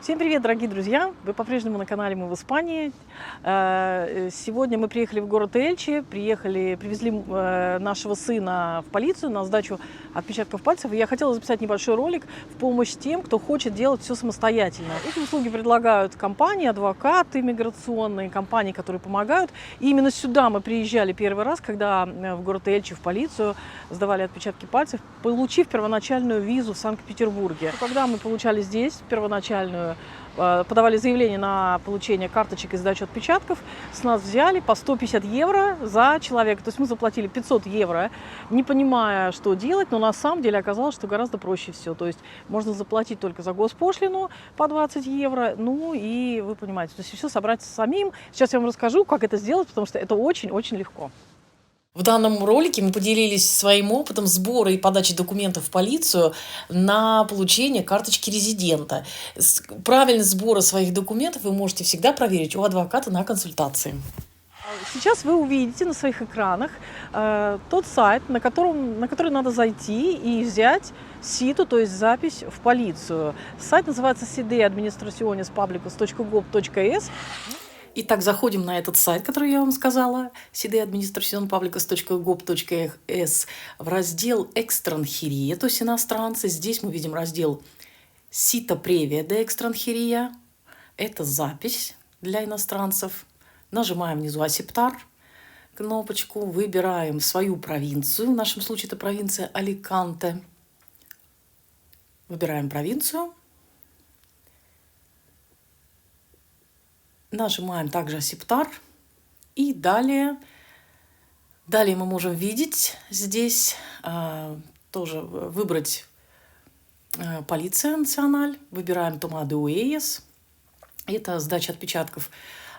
Всем привет, дорогие друзья! Вы по-прежнему на канале «Мы в Испании». Сегодня мы приехали в город Эльче, привезли нашего сына в полицию на сдачу отпечатков пальцев. И я хотела записать небольшой ролик в помощь тем, кто хочет делать все самостоятельно. Эти услуги предлагают компании, адвокаты, миграционные компании, которые помогают. И именно сюда мы приезжали первый раз, когда в город Эльче в полицию сдавали отпечатки пальцев, получив первоначальную визу в Санкт-Петербурге. Когда мы получали здесь первоначальную, подавали заявление на получение карточек и сдачу отпечатков, с нас взяли по 150 евро за человека. То есть мы заплатили 500 евро, не понимая, что делать, но на самом деле оказалось, что гораздо проще все. То есть можно заплатить только за госпошлину по 20 евро, ну и вы понимаете, то есть все собрать самим. Сейчас я вам расскажу, как это сделать, потому что это очень-очень легко. В данном ролике мы поделились своим опытом сбора и подачи документов в полицию на получение карточки резидента. Правильность сбора своих документов вы можете всегда проверить у адвоката на консультации. Сейчас вы увидите на своих экранах тот сайт, на который надо зайти и взять СИТу, то есть запись в полицию. Сайт называется cdeadministracionespublicos.gov.es. Итак, заходим на этот сайт, который я вам сказала, cdeadministracionpublicos.gov.es, в раздел «Экстранхерия», то есть иностранцы. Здесь мы видим раздел «Cita previa de extranjería», это запись для иностранцев. Нажимаем внизу «Aceptar», кнопочку, выбираем свою провинцию, в нашем случае это провинция Аликанте. Выбираем провинцию. Нажимаем также «Aceptar». И далее мы можем видеть здесь тоже выбрать полиция националь. Выбираем «Toma de huellas». Это сдача отпечатков.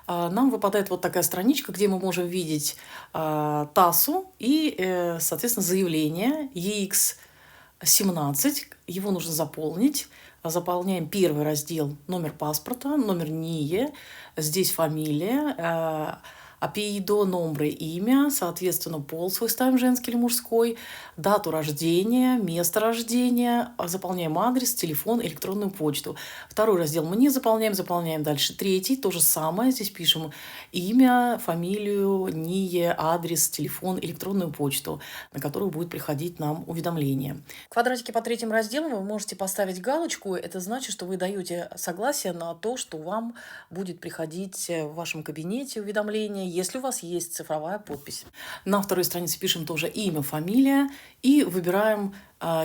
Нам выпадает вот такая страничка, где мы можем видеть ТАССу и, соответственно, заявление EX17. Его нужно заполнить. Заполняем первый раздел: номер паспорта, номер НИЕ, здесь фамилия, апеллидо, номbre, имя, соответственно, пол свой ставим, женский или мужской, дату рождения, место рождения, заполняем адрес, телефон, электронную почту. Второй раздел мы не заполняем дальше. Третий, то же самое, здесь пишем имя, фамилию, НИЕ, адрес, телефон, электронную почту, на которую будет приходить нам уведомление. В квадратике по третьим разделам вы можете поставить галочку, это значит, что вы даете согласие на то, что вам будет приходить в вашем кабинете уведомление, если у вас есть цифровая подпись. На второй странице пишем тоже имя, фамилия и выбираем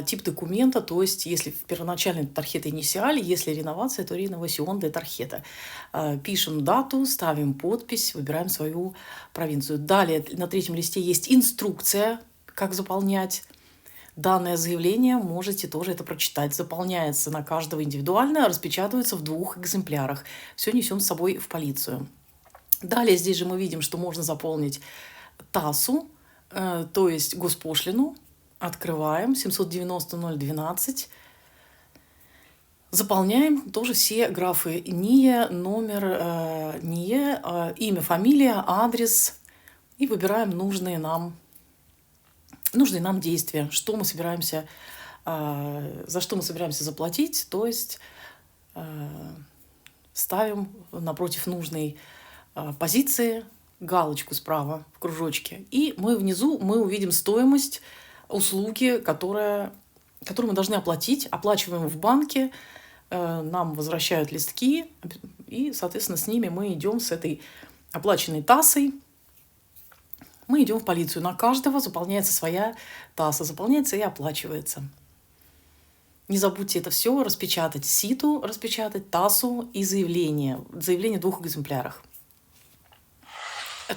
тип документа, то есть если в первоначальной тархета инициаль, если реновация, то реновасион де тархета. Пишем дату, ставим подпись, выбираем свою провинцию. Далее на третьем листе есть инструкция, как заполнять данное заявление, можете тоже это прочитать. Заполняется на каждого индивидуально, распечатывается в 2 экземплярах. Все несем с собой в полицию. Далее здесь же мы видим, что можно заполнить ТАССу, то есть госпошлину. Открываем 790-012. Заполняем тоже все графы НИЕ, номер НИЕ, имя, фамилия, адрес. И выбираем нужные нам действия, что мы собираемся, за что мы собираемся заплатить, то есть ставим напротив нужной позиции галочку справа в кружочке, и внизу мы увидим стоимость услуги, которую мы должны оплатить. Оплачиваем в банке, нам возвращают листки, и, соответственно, с ними мы идем, с этой оплаченной ТАССой, мы идем в полицию. На каждого заполняется своя ТАССа, заполняется и оплачивается. Не забудьте это все распечатать, СИТу распечатать, ТАССу и заявление. Заявление в 2 экземплярах.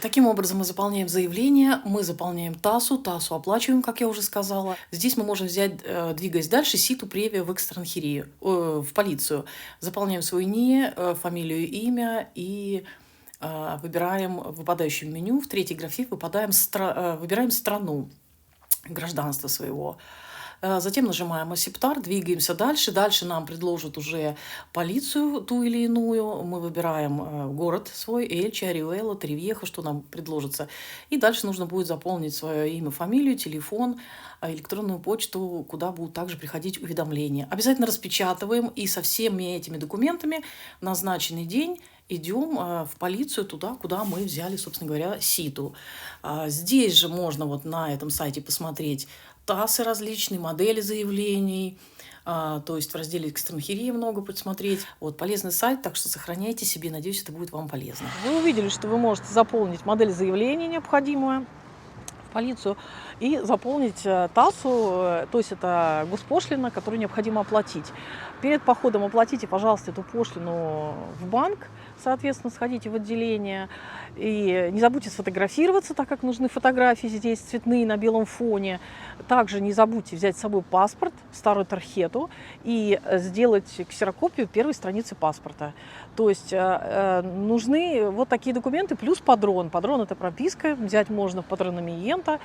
Таким образом мы заполняем заявление, мы заполняем ТАССу оплачиваем, как я уже сказала. Здесь мы можем взять, двигаясь дальше, СИТу превия в экстранхерию, в полицию. Заполняем свой НИЕ, фамилию, имя и выбираем в выпадающем меню. В третьей графе выбираем страну гражданства своего. Затем нажимаем «Осептар», двигаемся дальше. Дальше нам предложат уже полицию ту или иную. Мы выбираем город свой, Эльче, Ориуэла, Тривьехо, что нам предложится. И дальше нужно будет заполнить свое имя, фамилию, телефон, электронную почту, куда будут также приходить уведомления. Обязательно распечатываем и со всеми этими документами в назначенный день идем в полицию туда, куда мы взяли, собственно говоря, СИТу. Здесь же можно вот на этом сайте посмотреть ТАССы различные, модели заявлений, то есть в разделе «Экстранхерия» много посмотреть. Вот, полезный сайт, так что сохраняйте себе, надеюсь, это будет вам полезно. Вы увидели, что вы можете заполнить модель заявления необходимую в полицию и заполнить ТАССу, то есть это госпошлина, которую необходимо оплатить. Перед походом оплатите, пожалуйста, эту пошлину в банк, соответственно, сходите в отделение. И не забудьте сфотографироваться, так как нужны фотографии здесь цветные на белом фоне. Также не забудьте взять с собой паспорт, старую тархету, и сделать ксерокопию первой страницы паспорта. То есть нужны вот такие документы, плюс падрон. Падрон – это прописка, взять можно в патрономиента,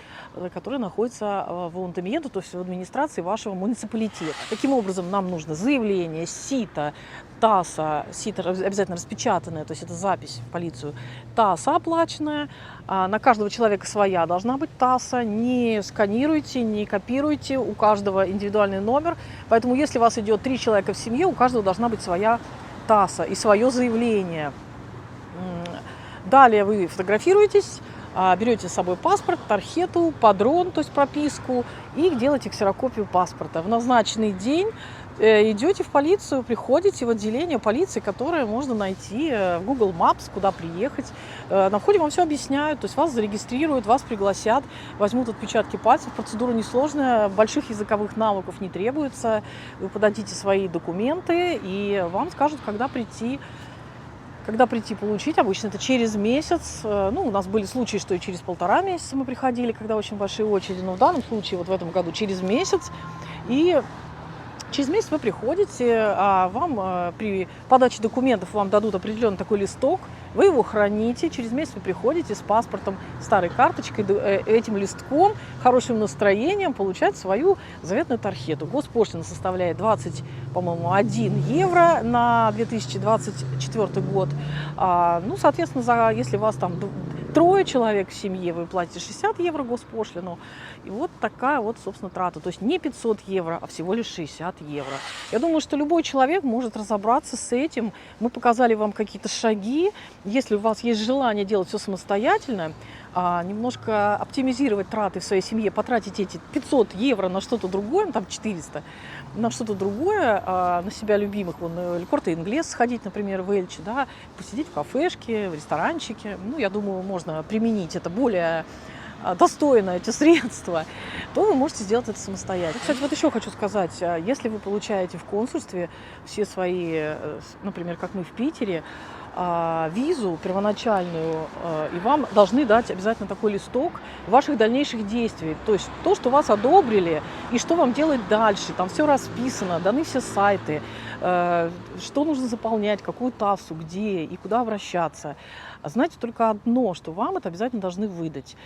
который находится в Онтомиенто, то есть в администрации вашего муниципалитета. Таким образом, нам нужно заявление, СИТа, ТАССа, СИТа обязательно распечатанная, то есть это запись в полицию, ТАССа оплаченная, на каждого человека своя должна быть ТАССа, не сканируйте, не копируйте, у каждого индивидуальный номер, поэтому если у вас идет 3 человека в семье, у каждого должна быть своя ТАССа и свое заявление. Далее вы фотографируетесь, берете с собой паспорт, тархету, падрон, то есть прописку, и делаете ксерокопию паспорта. В назначенный день идете в полицию, приходите в отделение полиции, которое можно найти в Google Maps, куда приехать. На входе вам все объясняют, то есть вас зарегистрируют, вас пригласят, возьмут отпечатки пальцев. Процедура несложная, больших языковых навыков не требуется. Вы подадите свои документы, и вам скажут, когда прийти получить. Обычно это через месяц. Ну, у нас были случаи, что и через 1,5 месяца мы приходили, когда очень большие очереди. Но в данном случае, вот в этом году, через месяц. И через месяц вы приходите, а вам при подаче документов вам дадут определенный такой листок, вы его храните, через месяц вы приходите с паспортом, старой карточкой, этим листком, хорошим настроением получать свою заветную тархету. Госпошлина составляет 21 евро на 2024 год. Ну, соответственно, если у вас там 3 человек в семье, вы платите 60 евро госпошлину. И вот такая вот, собственно, трата. То есть не 500 евро, а всего лишь 60 евро. Я думаю, что любой человек может разобраться с этим. Мы показали вам какие-то шаги. Если у вас есть желание делать все самостоятельно, немножко оптимизировать траты в своей семье, потратить эти 500 евро на что-то другое, ну, там 400, на что-то другое, на себя любимых, вон, El Corte Inglés сходить, например, в Эльче, да, посидеть в кафешке, в ресторанчике, ну, я думаю, можно применить это более достойно, эти средства, то вы можете сделать это самостоятельно. Кстати, вот еще хочу сказать, если вы получаете в консульстве все свои, например, как мы в Питере, визу первоначальную, и вам должны дать обязательно такой листок ваших дальнейших действий. То есть то, что вас одобрили, и что вам делать дальше. Там все расписано, даны все сайты, что нужно заполнять, какую ТАССу, где и куда обращаться. Знаете только одно, что вам это обязательно должны выдать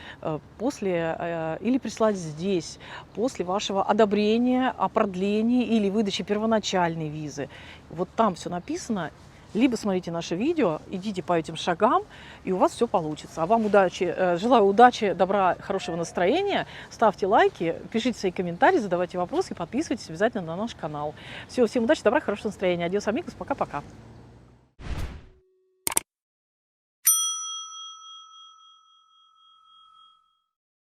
после или прислать здесь, после вашего одобрения о продлении или выдаче первоначальной визы. Вот там все написано. Либо смотрите наше видео, идите по этим шагам, и у вас все получится. А вам удачи, желаю удачи, добра, хорошего настроения. Ставьте лайки, пишите свои комментарии, задавайте вопросы, подписывайтесь обязательно на наш канал. Всем удачи, добра, хорошего настроения. Адьос, амигос, пока-пока.